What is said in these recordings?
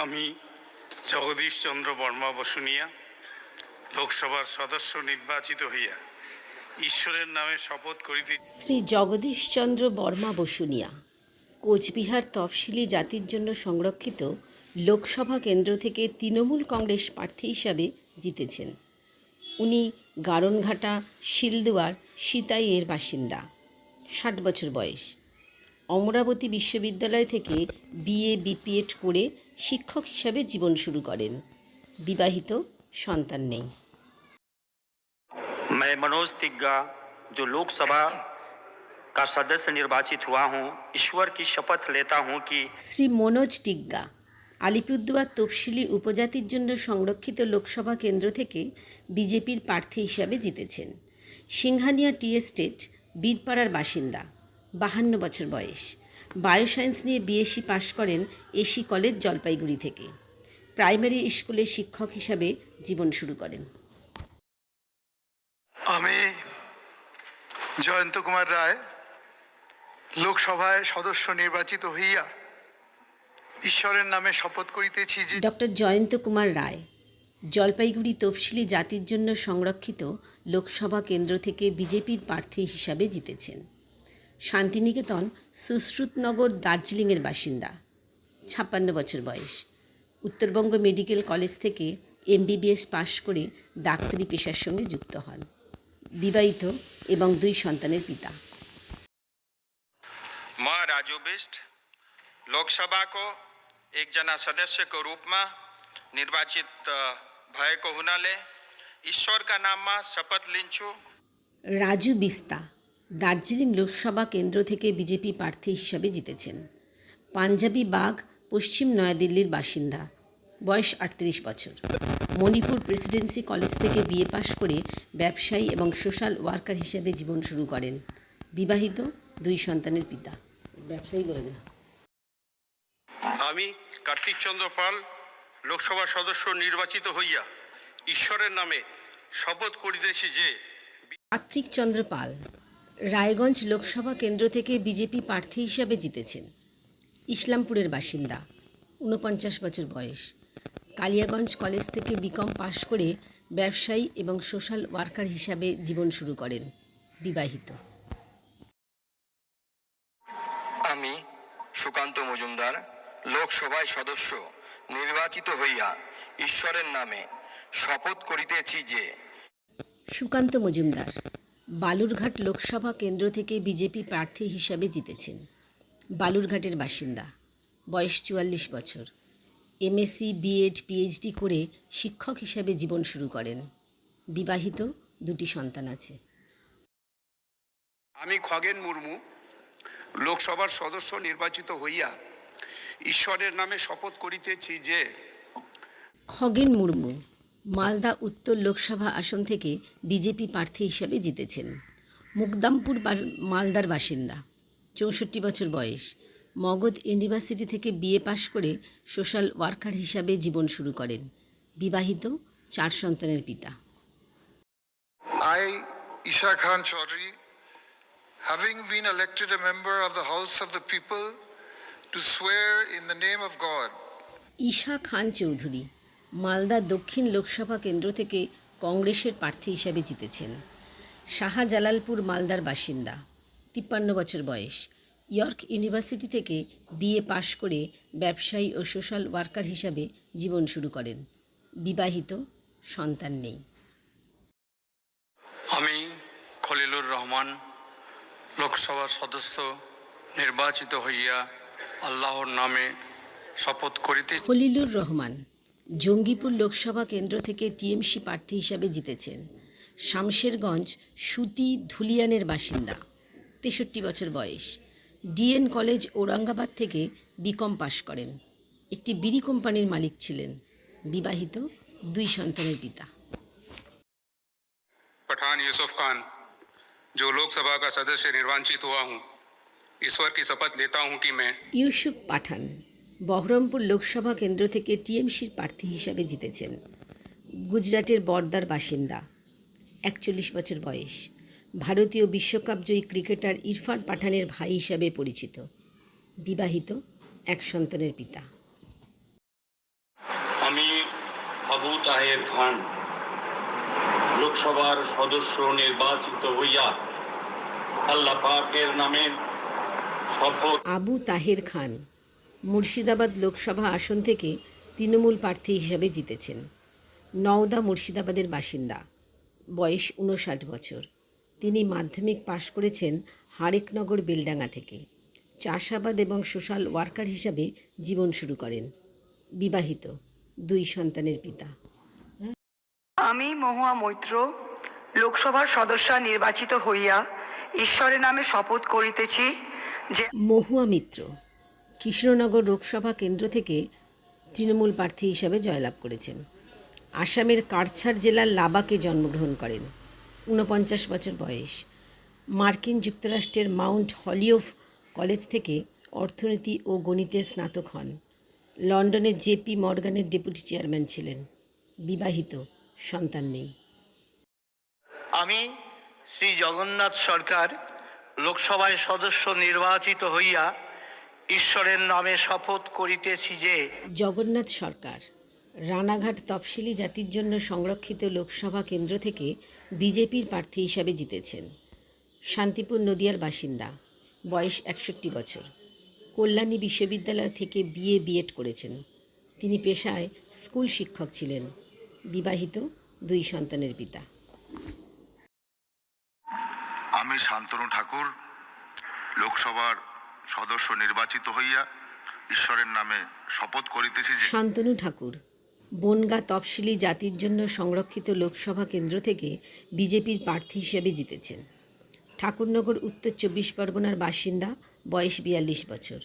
আমি জগদীশ চন্দ্র বর্মা বসুনিয়া লোকসভার সদস্য নির্বাচিত হইয়া ঈশ্বরের নামে শপথ করিতে। শ্রী জগদীশ চন্দ্র বর্মা বসুনিয়া কোচবিহার তফসিলি জাতির জন্য সংরক্ষিত লোকসভা কেন্দ্র থেকে তৃণমূল কংগ্রেস প্রার্থী হিসাবে জিতেছেন। উনি গারনঘাটা শিলদুয়ার সিতাইয়ের বাসিন্দা, 60 বছর বয়স। অমরাবতী বিশ্ববিদ্যালয় থেকে বিএ বিপিএড করে শিক্ষক হিসাবে জীবন শুরু করেন। বিবাহিত, সন্তান নেই। मैं मनोज तिग्गा जो लोकसभा का सदस्य निर्वाचित हुआ हूं, ईश्वर की शपथ लेता हूं कि শ্রী মনোজ টিগ্গা আলিপুরদুয়ার তফসিলি উপজাতির জন্য সংরক্ষিত লোকসভা কেন্দ্র থেকে বিজেপির প্রার্থী হিসাবে জিতেছেন। সিংহানিয়া টি এস্টেট, বীরপাড়ার বাসিন্দা, 52 বছর বয়স। বায়োসায়েন্স নিয়ে বিএসসি পাশ করেন এসি কলেজ জলপাইগুড়ি থেকে। প্রাইমারি স্কুলে শিক্ষক হিসাবে জীবন শুরু করেন। আমি জয়ন্ত কুমার রায় লোকসভায় সদস্য নির্বাচিত হইয়া ঈশ্বরের নামে শপথ করিতেছি যে ডক্টর জয়ন্ত কুমার রায় জলপাইগুড়ি তফসিলি জাতির জন্য সংরক্ষিত লোকসভা কেন্দ্র থেকে বিজেপির প্রার্থী হিসাবে জিতেছেন। শান্তিনিকেতন সুশ্রুতনগর, দার্জিলিংয়ের বাসিন্দা, 56 বছর বয়স। উত্তরবঙ্গ মেডিকেল কলেজ থেকে এমবিবিএস পাশ করে ডাক্তারি পেশার সঙ্গে যুক্ত হন। বিবাহিত এবং 2 সন্তানের পিতা। मैं राजू बिष्ट लोकसभा को एक जना सदस्य के रूप में निर्वाचित भएको हुनाले ईश्वर का नाम में शपथ लिन्छु। রাজু বিস্তা দার্জিলিং লোকসভা কেন্দ্র থেকে বিজেপি প্রার্থী হিসাবে জিতেছেন। পাঞ্জাবি বাগ, পশ্চিম নয়াদিল্লির বাসিন্দা, বয়স 38 বছর। মণিপুর প্রেসিডেন্সি কলেজ থেকে বিএ পাশ করে ব্যবসায়ী এবং সোশ্যাল ওয়ার্কার হিসেবে জীবন শুরু করেন। বিবাহিত, 2 সন্তানের পিতা। ব্যবসায়ী বলে দিলাম। আমি কার্তিক চন্দ্র পাল লোকসভা সদস্য নির্বাচিত হইয়া ঈশ্বরের নামে শপথ করিতেছি যে কার্তিক চন্দ্র পাল রায়গঞ্জ লোকসভা কেন্দ্র থেকে বিজেপি প্রার্থী হিসাবে জিতেছেন। ইসলামপুরের বাসিন্দা, 49 বছর বয়স। কালিয়াগঞ্জ কলেজ থেকে বিকম পাশ করে ব্যবসায়ী এবং সোশ্যাল ওয়ার্কার হিসাবে জীবন শুরু করেন। বিবাহিত। আমি সুকান্ত মজুমদার লোকসভায় সদস্য নির্বাচিত হইয়া ঈশ্বরের নামে শপথ করিতেছি যে সুকান্ত মজুমদার বালুরঘাট লোকসভা কেন্দ্র থেকে বিজেপি প্রার্থী হিসাবে জিতেছেন। বালুরঘাটের বাসিন্দা, বয়স 44 বছর। এমএসসি, বিএড, পিএইচডি করে শিক্ষক হিসাবে জীবন শুরু করেন। বিবাহিত, 2টি সন্তান আছে। আমি খগেন মুর্মু লোকসভার সদস্য নির্বাচিত হইয়া ঈশ্বরের নামে শপথ করিতেছি যে খগেন মুর্মু মালদা উত্তর লোকসভা আসন থেকে বিজেপি প্রার্থী হিসাবে জিতেছেন। মুকদামপুর মালদার বাসিন্দা, 64 বছর বয়স। মগধ ইউনিভার্সিটি থেকে বিএ পাশ করে সোশ্যাল ওয়ার্কার হিসাবে জীবন শুরু করেন। বিবাহিত, 4 সন্তানের পিতা। I, Isha Khan Chaudhary, having been elected a member of the House of the People, to swear in the name of God. Isha Khan Chowdhury Malda দক্ষিণ লোকসভা কেন্দ্র থেকে কংগ্রেসের প্রার্থী হিসাবে জিতেছেন। শাহজালালপুর মালদার বাসিন্দা, 53 বছর বয়স। ইয়র্ক ইউনিভার্সিটি থেকে বিএ পাশ করে ব্যবসায়ী ও সোশ্যাল ওয়ার্কার হিসাবে জীবন শুরু করেন। বিবাহিত, সন্তান নেই। আমি খলিলুর রহমান লোকসভার সদস্য নির্বাচিত হইয়া আল্লাহর নামে শপথ করিতে। খলিলুর রহমান জঙ্গিপুর লোকসভা কেন্দ্র থেকে টিএমসি প্রার্থী হিসাবে জিতেছেন। শামশেরগঞ্জ সুতি ধুলিয়ানের বাসিন্দা, 63 বছর বয়স। ডিএন কলেজ ঔরঙ্গাবাদ থেকে বিকম পাশ করেন। একটি বিড়ি কোম্পানির মালিক ছিলেন। বিবাহিত, 2 সন্তানের পিতা। पठान यूसुफ खान जो लोकसभा का सदस्य निर्वाचित हुआ हूं, ईश्वर की शपथ लेता हूं कि मैं ইউসুফ পাঠান বহরমপুর লোকসভা কেন্দ্র থেকে টিএমসির প্রার্থী হিসাবে জিতেছেন। গুজরাটের বরদার বাসিন্দা, 41 বছর বয়স। ভারতীয় বিশ্বকাপ জয়ী ক্রিকেটার ইরফান পাঠানের ভাই হিসাবে পরিচিত। বিবাহিত, 1 সন্তানের পিতা। আবু তাহের খান লোকসভার সদস্য নির্বাচিত হইয়া আল্লাহ পাকের নামে শপথ। আবু তাহের খান মুর্শিদাবাদ লোকসভা আসন থেকে তৃণমূল প্রার্থী হিসাবে জিতেছেন। নওদা মুর্শিদাবাদের বাসিন্দা, বয়স 59 বছর। তিনি মাধ্যমিক পাশ করেছেন হারেকনগর বেলডাঙ্গা থেকে। চাষাবাদ এবং সোশ্যাল ওয়ার্কার হিসাবে জীবন শুরু করেন। বিবাহিত, 2 সন্তানের পিতা। আমি মহুয়া মৈত্র লোকসভার সদস্য নির্বাচিত হইয়া ঈশ্বরের নামে শপথ করিতেছি যে মহুয়া মিত্র কৃষ্ণনগর লোকসভা কেন্দ্র থেকে তৃণমূল প্রার্থী হিসাবে জয়লাভ করেছেন। আসামের কাছাড় জেলার লাবাকে জন্মগ্রহণ করেন। 49 বছর বয়স। মার্কিন যুক্তরাষ্ট্রের মাউন্ট হলিওফ কলেজ থেকে অর্থনীতি ও গণিতে স্নাতক হন। লন্ডনের জেপি মর্গানের ডেপুটি চেয়ারম্যান ছিলেন। বিবাহিত, সন্তান নেই। আমি শ্রী জগন্নাথ সরকার লোকসভায় সদস্য নির্বাচিত হইয়া ঈশ্বরের নামে শপথ করিতেছি যে জগন্নাথ সরকার রানাঘাট তফসিলি জাতির জন্য সংরক্ষিত লোকসভা কেন্দ্র থেকে বিজেপির প্রার্থী হিসাবে জিতেছেন। শান্তিপুর নদিয়ার বাসিন্দা, বয়স 61 বছর। কল্যাণী বিশ্ববিদ্যালয় থেকে বিএড করেছেন। তিনি পেশায় স্কুল শিক্ষক ছিলেন। বিবাহিত, 2 সন্তানের পিতা। আমি শান্তনু ঠাকুর লোকসভার সদস্য নির্বাচিত হইয়া ঈশ্বরের নামে শপথ করিতেছি যে শান্তনু ঠাকুর বনগাঁ তফসিলি জাতির জন্য সংরক্ষিত লোকসভা কেন্দ্র থেকে বিজেপির প্রার্থী হিসেবে জিতেছেন। ঠাকুরনগর উত্তর 24 পরগনার বাসিন্দা, বয়স 42 বছর।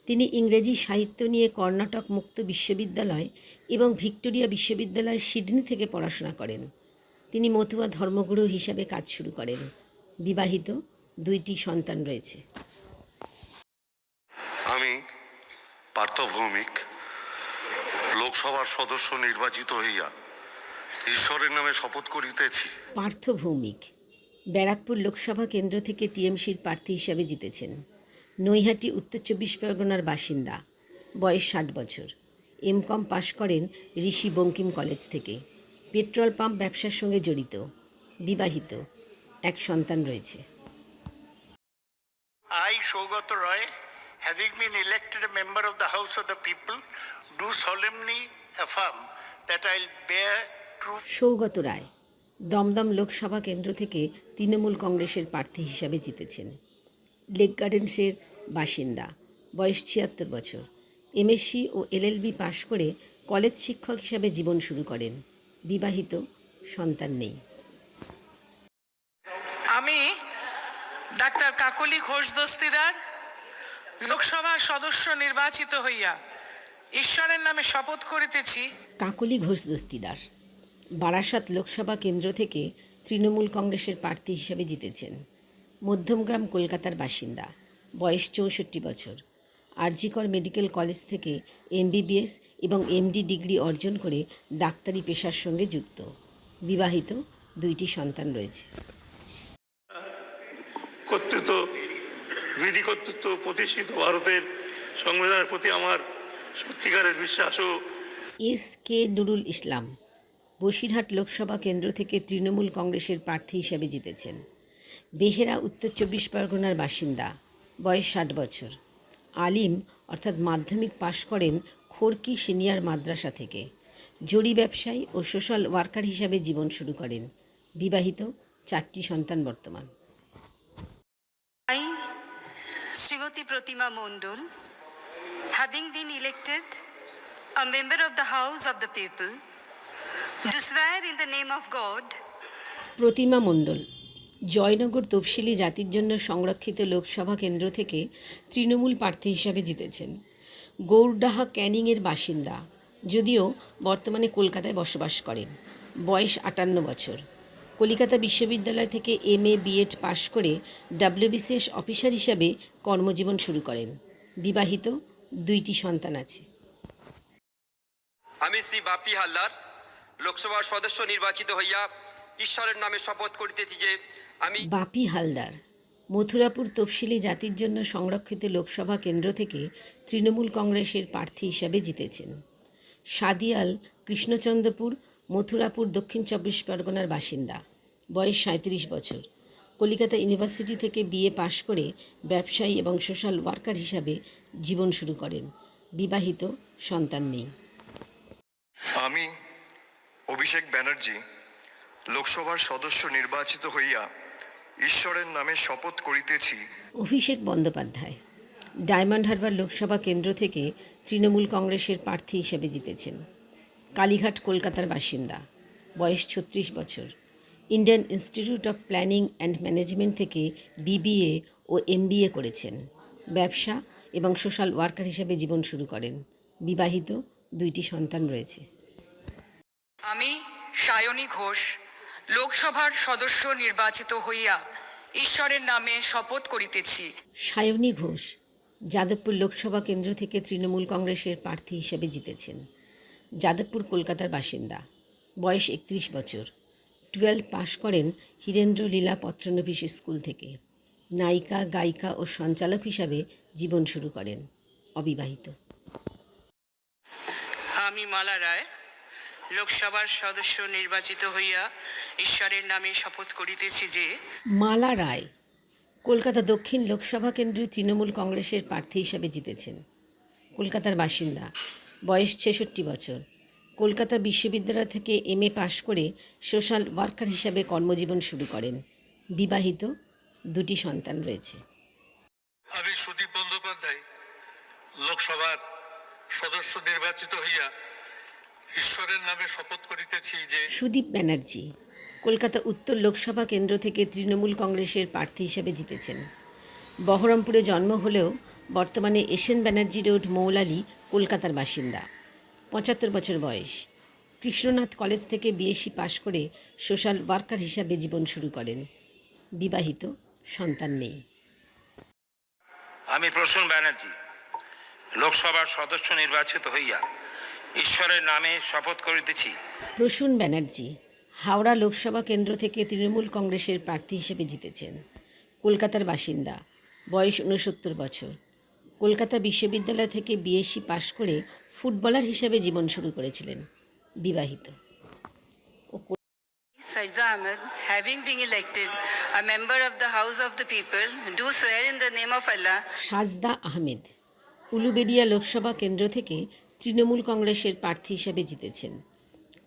তিনি ইংরেজি সাহিত্য নিয়ে কর্ণাটক মুক্ত বিশ্ববিদ্যালয় এবং ভিক্টোরিয়া বিশ্ববিদ্যালয় সিডনি থেকে পড়াশোনা করেন। তিনি মতুয়া ধর্মগুরু হিসাবে কাজ শুরু করেন। বিবাহিত, 2টি সন্তান রয়েছে। আমি পার্থ ভৌমিক লোকসভার সদস্য নির্বাচিত হইয়া ঈশ্বরের নামে শপথ করিতেছি। পার্থ ভৌমিক ব্যারাকপুর লোকসভা কেন্দ্র থেকে টিএমসির প্রার্থী হিসাবে জিতেছেন। নৈহাটি উত্তর 24 পরগনার বাসিন্দা, বয়স 60 বছর। এমকম পাশ করেন ঋষি বঙ্কিম কলেজ থেকে। পেট্রোল পাম্প ব্যবসার সঙ্গে জড়িত। বিবাহিত, 1 সন্তান রয়েছে। I, Shogat Roy, having been elected a member of the House of the People, do solemnly affirm that I'll bear true Saugata Roy Dumdum Lok Sabha কেন্দ্র থেকে তৃণমূল কংগ্রেসের প্রার্থী হিসাবে জিতেছেন। লেক গার্ডেন্সের বাসিন্দা, বয়স 76 বছর। এমএসসি ও এলএলবি পাশ করে কলেজ শিক্ষক হিসাবে জীবন শুরু করেন। বিবাহিত, সন্তান নেই। আমি ডাক্তার কাকলি ঘোষ দস্তিদার লোকসভার সদস্য নির্বাচিত হইয়া ঈশ্বরের নামে শপথ করিতেছি। কাকলি ঘোষ দস্তিদার বারাসাত লোকসভা কেন্দ্র থেকে তৃণমূল কংগ্রেসের প্রার্থী হিসাবে জিতেছেন। মধ্যমগ্রাম কলকাতার বাসিন্দা, বয়স 64 বছর। আরজিকর মেডিকেল কলেজ থেকে এমবিবিএস এবং এমডি ডিগ্রি অর্জন করে ডাক্তারি পেশার সঙ্গে যুক্ত। বিবাহিত, 2টি সন্তান রয়েছে। কর্তৃত্ব বিধি কর্তৃত্ব প্রতিষ্ঠিত ভারতের সংবিধানের প্রতি আমার সত্যিকারের বিশ্বাস ও এস.কে. নুরুল ইসলাম বসিরহাট লোকসভা কেন্দ্র থেকে তৃণমূল কংগ্রেসের প্রার্থী হিসাবে জিতেছেন। বেহেরা উত্তর 24 পরগনার বাসিন্দা, বয়স 60 বছর। আলিম অর্থাৎ মাধ্যমিক পাশ করেন খড়কি সিনিয়র মাদ্রাসা থেকে। জরি ব্যবসায়ী ও সোশ্যাল ওয়ার্কার হিসাবে জীবন শুরু করেন। বিবাহিত, 4টি সন্তান বর্তমান। শ্রীমতী প্রতিমা মণ্ডল, having been elected a member of the House of the People, do swear in the name of God প্রতিমা মণ্ডল জয়নগর তফসিলি জাতির জন্য সংরক্ষিত লোকসভা কেন্দ্র থেকে তৃণমূল প্রার্থী হিসাবে জিতেছেন। গৌরডাহা ক্যানিংয়ের বাসিন্দা, যদিও বর্তমানে কলকাতায় বসবাস করেন। বয়স 58 বছর। কলিকাতা বিশ্ববিদ্যালয় থেকে এমএ বিএড পাশ করে ডাব্লিউবিসিএস অফিসার হিসাবে কর্মজীবন শুরু করেন। বিবাহিত, 2টি সন্তান আছে। আমি শ্রী বাপি হালদার লোকসভার সদস্য নির্বাচিত হইয়া ঈশ্বরের নামে শপথ করিতেছি যে আমি বাপি হালদার মথুরাপুর তফসিলি জাতির জন্য সংরক্ষিত লোকসভা কেন্দ্র থেকে তৃণমূল কংগ্রেসের প্রার্থী হিসাবে জিতেছেন। সাদিয়াল কৃষ্ণচন্দ্রপুর, মথুরাপুর, দক্ষিণ 24 পরগনার বাসিন্দা। বয়স 37 বছর। কলিকাতা ইউনিভার্সিটি থেকে বিএ পাশ করে ব্যবসায়ী এবং সোশ্যাল ওয়ার্কার হিসাবে জীবন শুরু করেন। বিবাহিত, সন্তান নেই। আমি অভিষেক ব্যানার্জি লোকসভার সদস্য নির্বাচিত হইয়া ঈশ্বরের নামে শপথ করিতেছি। অভিষেক বন্দ্যোপাধ্যায় ডায়মন্ড হারবার লোকসভা কেন্দ্র থেকে তৃণমূল কংগ্রেসের প্রার্থী হিসেবে জিতেছেন। কালীঘাট, কলকাতার বাসিন্দা। বয়স 36 বছর। Indian institute of planning and management থেকে বিবিএ ও এমবিএ করেছেন। ব্যবসা এবং সোশ্যাল ওয়ার্কার হিসেবে জীবন শুরু করেন। বিবাহিত, 2টি সন্তান রয়েছে। আমি সায়নী ঘোষ লোকসভার সদস্য নির্বাচিত হইয়া ঈশ্বরের নামে শপথ করিতেছি। সায়নী ঘোষ যাদবপুর লোকসভা কেন্দ্র থেকে তৃণমূল কংগ্রেসের প্রার্থী হিসেবে জিতেছেন। যাদবপুর, কলকাতার বাসিন্দা। বয়স 31 বছর। 12 পাশ করেন হীরেন্দ্র লীলা পত্রানভিশ স্কুল থেকে। নায়িকা, গায়িকা ও সঞ্চালক হিসাবে জীবন শুরু করেন। অবিবাহিত। আমি মালা রায় লোকসভার সদস্য নির্বাচিত হইয়া ঈশ্বরের নামে শপথ করিতেছি যে মালা রায় কলকাতা দক্ষিণ লোকসভা কেন্দ্রে তৃণমূল কংগ্রেসের প্রার্থী হিসাবে জিতেছেন। কলকাতার বাসিন্দা। বয়স 66 বছর। কলকাতা বিশ্ববিদ্যালয় থেকে এমএ পাশ করে সোশ্যাল ওয়ার্কার হিসাবে কর্মজীবন শুরু করেন। বিবাহিত, 2টি সন্তান রয়েছে। আমি সুদীপ বন্দ্যোপাধ্যায় লোকসভার সদস্য নির্বাচিত হইয়া ঈশ্বরের নামে শপথ করিতেছি যে সুদীপ ব্যানার্জি কলকাতা উত্তর লোকসভা কেন্দ্র থেকে তৃণমূল কংগ্রেসের প্রার্থী হিসেবে জিতেছেন। বহরমপুরে জন্ম হলেও বর্তমানে এসএন ব্যানার্জি রোড, মৌলালি, কলকাতার বাসিন্দা। 75 বছর বয়স। কৃষ্ণনাথ কলেজ থেকে বিএসসি পাশ করে সোশ্যাল ওয়ার্কার হিসাবে জীবন শুরু করেন। বিবাহিত, সন্তান নেই। আমি প্রসূন ব্যানার্জি লোকসভার সদস্য নির্বাচিত হইয়া ঈশ্বরের নামে শপথ করিতেছি। প্রসূন ব্যানার্জি হাওড়া লোকসভা কেন্দ্র থেকে তৃণমূল কংগ্রেসের প্রার্থী হিসেবে জিতেছেন। কলকাতার বাসিন্দা। বয়স 69 বছর। কলকাতা বিশ্ববিদ্যালয় থেকে বিএসসি পাশ করে ফুটবলার হিসেবে জীবন শুরু করেছিলেন। বিবাহিত। Sajda Ahmed, having been elected a member of the House of the People, do swear in the name of Allah. সাজদা আহমেদ উলুবেড়িয়া লোকসভা কেন্দ্র থেকে তৃণমূল কংগ্রেসের প্রার্থী হিসেবে জিতেছেন।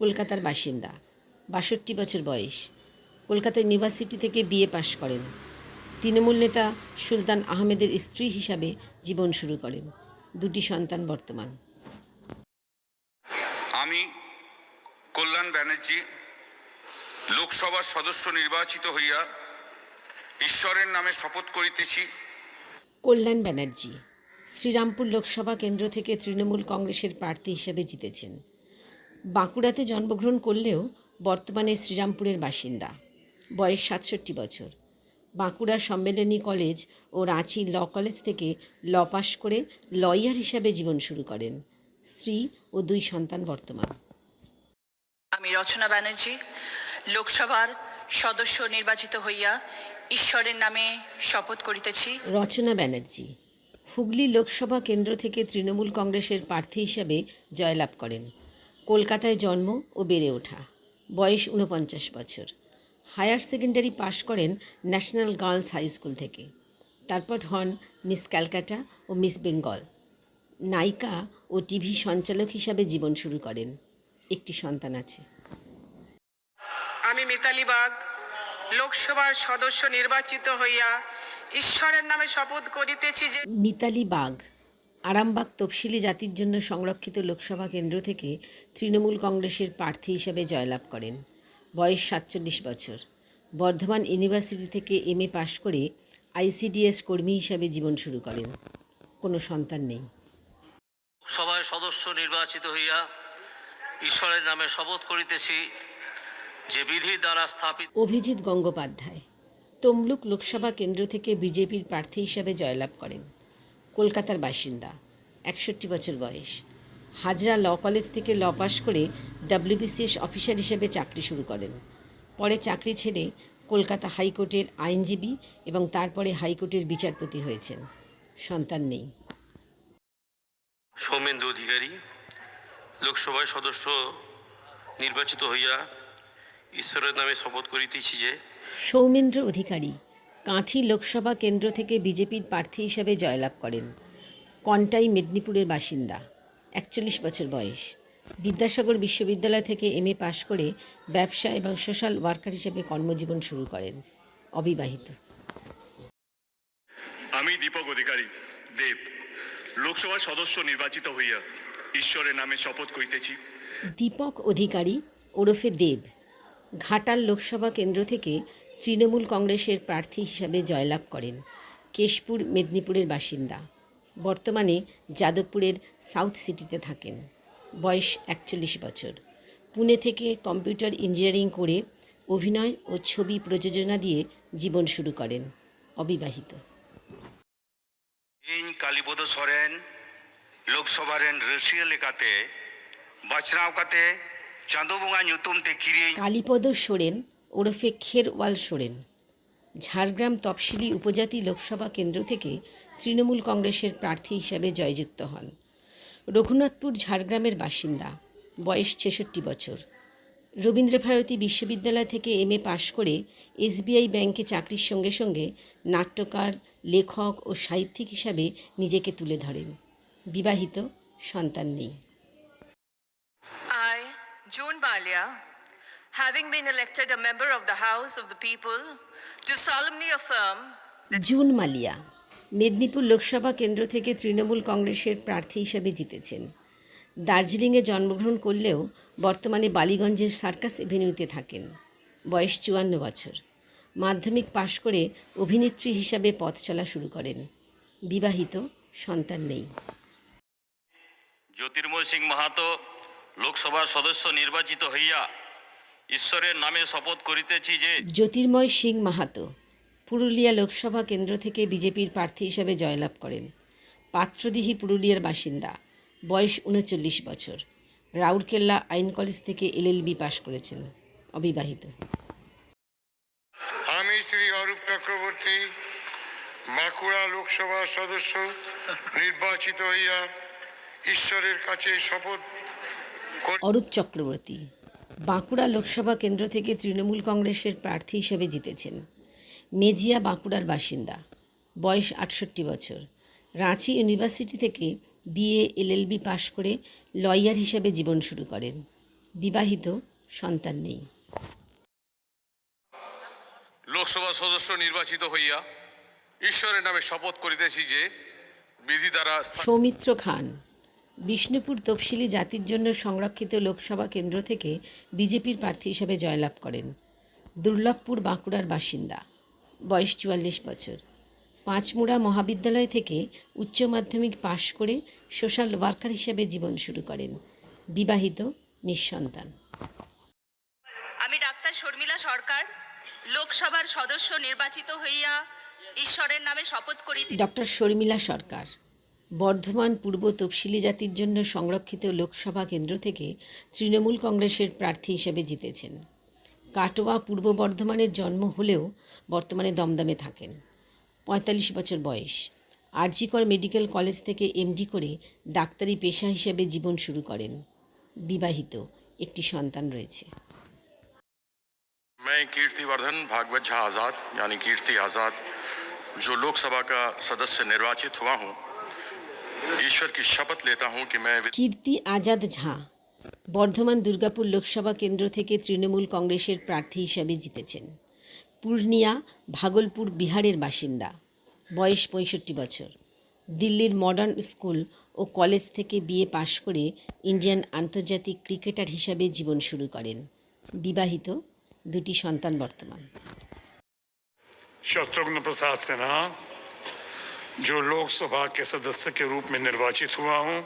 কলকাতার বাসিন্দা। 62 বছর বয়স। কলকাতা ইউনিভার্সিটি থেকে বিএ পাশ করেন। তৃণমূল নেতা সুলতান আহমেদের স্ত্রী হিসাবে জীবন শুরু করেন। 2টি সন্তান বর্তমান। আমি কল্যাণ ব্যানার্জি লোকসভার সদস্য নির্বাচিত হইয়া ঈশ্বরের নামে শপথ করিতেছি। কল্যাণ ব্যানার্জি শ্রীরামপুর লোকসভা কেন্দ্র থেকে তৃণমূল কংগ্রেসের প্রার্থী হিসেবে জিতেছেন। বাঁকুড়াতে জন্মগ্রহণ করলেও বর্তমানে শ্রীরামপুরের বাসিন্দা। বয়স 67 বছর। বাঁকুড়া সম্মেলনী কলেজ ও রাঁচি ল কলেজ থেকে ল পাশ করে লয়ার হিসাবে জীবন শুরু করেন। স্ত্রী ও 2 সন্তান বর্তমান। আমি রচনা ব্যানার্জি লোকসভার সদস্য নির্বাচিত হইয়া ঈশ্বরের নামে শপথ করিতেছি। রচনা ব্যানার্জি হুগলি লোকসভা কেন্দ্র থেকে তৃণমূল কংগ্রেসের প্রার্থী হিসাবে জয়লাভ করেন। কলকাতায় জন্ম ও বেড়ে ওঠা। বয়স 49 বছর। হায়ার সেকেন্ডারি পাশ করেন ন্যাশনাল গার্লস হাই স্কুল থেকে। তারপর হন মিস ক্যালকাটা ও মিস বেঙ্গল। নায়িকা ও টিভি সঞ্চালক হিসাবে জীবন শুরু করেন। 1টি সন্তান আছে। আমি মিতালি বাগ লোকসভার সদস্য নির্বাচিত হইয়া ঈশ্বরের নামে শপথ করিতেছি যে মিতালি বাগ আরামবাগ তফসিলি জাতির জন্য সংরক্ষিত লোকসভা কেন্দ্র থেকে তৃণমূল কংগ্রেসের প্রার্থী হিসেবে জয়লাভ করেন। বয়স 47 বছর। বর্ধমান ইউনিভার্সিটি থেকে এমএ পাশ করে আইসিডিএস কর্মী হিসাবে জীবন শুরু করেন। কোনো সন্তান নেই। সভায় সদস্য নির্বাচিত হইয়া ঈশ্বরের নামে শপথ করিতেছি যে বিধির দ্বারা স্থাপিত। অভিজিৎ গঙ্গোপাধ্যায় তমলুক লোকসভা কেন্দ্র থেকে বিজেপির প্রার্থী হিসাবে জয়লাভ করেন। কলকাতার বাসিন্দা। 61 বছর বয়স। হাজরা ল কলেজ থেকে ল পাশ করে ডব্লিউবিসিএস অফিসার হিসেবে চাকরি শুরু করেন। পরে চাকরি ছেড়ে কলকাতা হাইকোর্টের আইনজীবী এবং তারপরে হাইকোর্টের বিচারপতি হয়েছেন। সন্তান নেই। সৌমেন্দু অধিকারী লোকসভায় সদস্য নির্বাচিত হইয়া ঈশ্বরের নামে শপথ করিতেছি যে সৌমেন্দ্র অধিকারী কাঁথি লোকসভা কেন্দ্র থেকে বিজেপির প্রার্থী হিসাবে জয়লাভ করেন। কন্টাই মেদিনীপুরের বাসিন্দা, 41 বছর বয়স। বিদ্যাসাগর বিশ্ববিদ্যালয় থেকে MA পাশ করে ব্যবসা এবং সোশ্যাল ওয়ার্কার হিসেবে কর্মজীবন শুরু করেন। অবিবাহিত। আমি দীপক অধিকারী দেব লোকসভার সদস্য নির্বাচিত হইয়া ঈশ্বরের নামে শপথ করিতেছি। দীপক অধিকারী ওরফে দেব ঘাটাল লোকসভা কেন্দ্র থেকে তৃণমূল কংগ্রেসের প্রার্থী হিসাবে জয়লাভ করেন। কেশপুর মেদিনীপুরের বাসিন্দা, বর্তমানে যাদবপুরের সাউথ সিটিতে থাকেন। বয়স 41 বছর। পুনে থেকে কম্পিউটার ইঞ্জিনিয়ারিং করে অভিনয় ও ছবি প্রযোজনা দিয়ে জীবন শুরু করেন। অবিবাহিত। ᱤᱧ ᱠᱟᱞᱤᱯᱚᱫᱚ ᱥᱚᱨᱮᱱ ᱞᱳᱠᱥᱚᱵᱷᱟ ᱨᱮᱱ ᱨᱟᱹᱥᱤᱭᱟᱹ ᱞᱮᱠᱟᱛᱮ ᱵᱟᱪᱷᱱᱟᱣ ᱠᱟᱛᱮ ᱪᱟᱸᱫᱳ ᱵᱚᱸᱜᱟ ᱧᱩᱛᱩᱢ ᱛᱮ ᱠᱤᱨᱤᱧ কালীপদ সোরেন ওরফে খেরওয়াল সোরেন ঝাড়গ্রাম তফসিলি উপজাতি লোকসভা কেন্দ্র থেকে তৃণমূল কংগ্রেসের প্রার্থী হিসাবে জয়যুক্ত হন। রঘুনাথপুর ঝাড়গ্রামের বাসিন্দা, বয়স 66 বছর। রবীন্দ্রভারতী বিশ্ববিদ্যালয় থেকে MA পাশ করে SBI ব্যাংকে চাকরির সঙ্গে সঙ্গে নাট্যকার, লেখক ও সাহিত্যিক হিসাবে নিজেকে তুলে ধরেন। বিবাহিত, সন্তান নেই। I, June Malia, having been elected a member of the House of the People, do solemnly affirm June Maliah Medinipur Lok Sabha কেন্দ্র থেকে তৃণমূল কংগ্রেসের প্রার্থী হিসেবে জিতেছেন। দার্জিলিংয়ে জন্মগ্রহণ করলেও বর্তমানে বালিগঞ্জের সার্কাস এভিনিউতে থাকেন। বয়স 54 বছর। মাধ্যমিক পাশ করে অভিনেত্রী হিসাবে পথ চলা শুরু করেন। বিবাহিত, সন্তান নেই। জ্যোতির্ময় সিং মাহাতো লোকসভার সদস্য নির্বাচিত হইয়া ঈশ্বরের নামে শপথ করিতেছি যে জ্যোতির্ময় সিং মাহাতো পুরুলিয়া লোকসভা কেন্দ্র থেকে বিজেপির প্রার্থী হিসাবে জয়লাভ করেন। পাত্রদিঘি পুরুলিয়ার বাসিন্দা, বয়স 39 বছর। রাউরকেল্লা আইন কলেজ থেকে LLB পাশ করেছেন। অবিবাহিত। আমি শ্রী অরূপ চক্রবর্তী বাঁকুড়া লোকসভা সদস্য নির্বাচিত হইয়া ঈশ্বরের কাছে শপথ অরূপ চক্রবর্তী বাঁকুড়া লোকসভা কেন্দ্র থেকে তৃণমূল কংগ্রেসের প্রার্থী হিসেবে জিতেছেন। মেজিয়া বাঁকুড়ার বাসিন্দা, বয়স 68 বছর। রাঁচি ইউনিভার্সিটি থেকে BA LLB পাশ করে লয়ার হিসেবে জীবন শুরু করেন। বিবাহিত, সন্তান নেই। লোকসভা সদস্য নির্বাচিত হইয়া ঈশ্বরের নামে শপথ করিতেছি যে বিধি দ্বারা সৌমিত্র খান বিষ্ণুপুর তফসিলি জাতির জন্য সংরক্ষিত লোকসভা কেন্দ্র থেকে বিজেপির প্রার্থী হিসেবে জয়লাভ করেন। দুর্লভপুর বাঁকুড়ার বাসিন্দা, বয়স 44 বছর। পাঁচমুড়া মহাবিদ্যালয় থেকে উচ্চ মাধ্যমিক পাশ করে সোশ্যাল ওয়ার্কার হিসেবে জীবন শুরু করেন। বিবাহিত, নিঃসন্তান। আমি ডাক্তার শর্মিলা সরকার লোকসভার সদস্য নির্বাচিত হইয়া ঈশ্বরের নামে শপথ করিতে ডক্টর শর্মিলা সরকার বর্ধমান পূর্ব তফসিলি জাতির জন্য সংরক্ষিত লোকসভা কেন্দ্র থেকে তৃণমূল কংগ্রেসের প্রার্থী হিসেবে জিতেছেন। কাটোয়া পূর্ব বর্ধমানের জন্ম হলেও বর্তমানে দমদমে থাকেন। 45 বছর বয়স। আরজিকর মেডিকেল কলেজ থেকে MD করে ডাক্তারি পেশা হিসেবে জীবন শুরু করেন। বিবাহিত, একটি সন্তান রয়েছে। मैं कीर्तिवर्धन भागवत झा आज़ाद यानी कीर्ति आज़ाद जो लोकसभा का सदस्य निर्वाचित हुआ हूँ, ईश्वर की शपथ लेता हूँ कि मैं কীর্তি আজাদ ঝা বর্ধমান দুর্গাপুর লোকসভা কেন্দ্র থেকে তৃণমূল কংগ্রেসের প্রার্থী হিসাবে জিতেছেন। পূর্ণিয়া ভাগলপুর বিহারের বাসিন্দা, বয়স 65 বছর। দিল্লির মডার্ন স্কুল ও কলেজ থেকে BA পাশ করে ইন্ডিয়ান আন্তর্জাতিক ক্রিকেটার হিসাবে জীবন শুরু করেন। বিবাহিত, দুটি সন্তান বর্তমান। शत्रुघ्न प्रसाद सिन्हा जो लोकसभा के सदस्य के रूप में निर्वाचित हुआ हूँ,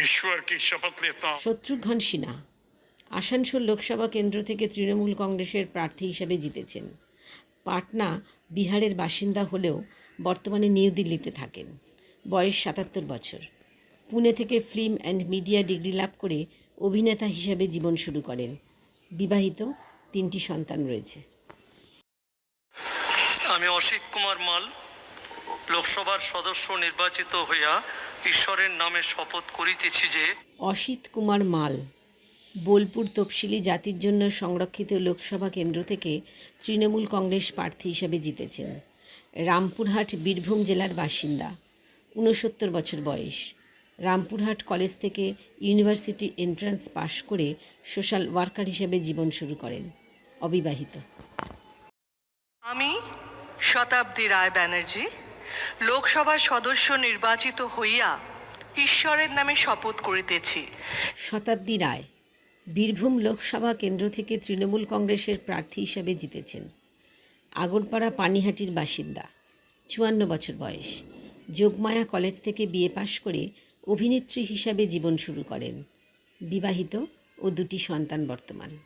ईश्वर की शपथ लेता हूँ। শত্রুঘ্ন সিনহা আসানসোল লোকসভা কেন্দ্র থেকে তৃণমূল কংগ্রেসের প্রার্থী হিসেবে জিতেছেন। পাটনা বিহারের বাসিন্দা হলেও বর্তমানে নিউ দিল্লিতে থাকেন। বয়স 77 বছর। পুনে থেকে ফিল্ম অ্যান্ড মিডিয়া ডিগ্রি লাভ করে অভিনেতা হিসাবে জীবন শুরু করেন। বিবাহিত, 3টি সন্তান রয়েছে। আমি অসিত কুমার মাল লোকসভার সদস্য নির্বাচিত হইয়া ঈশ্বরের নামে শপথ করিতেছি যে অসিত কুমার মাল বোলপুর তফসিলি জাতির জন্য সংরক্ষিত লোকসভা কেন্দ্র থেকে তৃণমূল কংগ্রেস প্রার্থী হিসাবে জিতেছেন। রামপুরহাট বীরভূম জেলার বাসিন্দা, 69 বছর বয়স। রামপুরহাট কলেজ থেকে ইউনিভার্সিটি এন্ট্রান্স পাশ করে সোশ্যাল ওয়ার্কার হিসেবে জীবন শুরু করেন। অবিবাহিত। আমি শতাব্দী রায় ব্যানার্জি লোকসভার সদস্য নির্বাচিত হইয়া ঈশ্বরের নামে শপথ করিতেছি। শতাব্দী রায় বীরভূম লোকসভা কেন্দ্র থেকে তৃণমূল কংগ্রেসের প্রার্থী হিসাবে জিতেছেন। আগরপাড়া পানিহাটির বাসিন্দা, 54 বছর বয়স। যোগমায়া কলেজ থেকে বিএ পাশ করে অভিনেত্রী হিসাবে জীবন শুরু করেন। বিবাহিত ও 2টি সন্তান বর্তমান।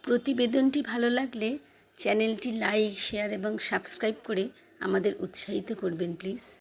প্রতিবেদনটি ভালো লাগলে চ্যানেলটি লাইক, শেয়ার এবং সাবস্ক্রাইব করে আমাদের উৎসাহিত করবেন প্লিজ।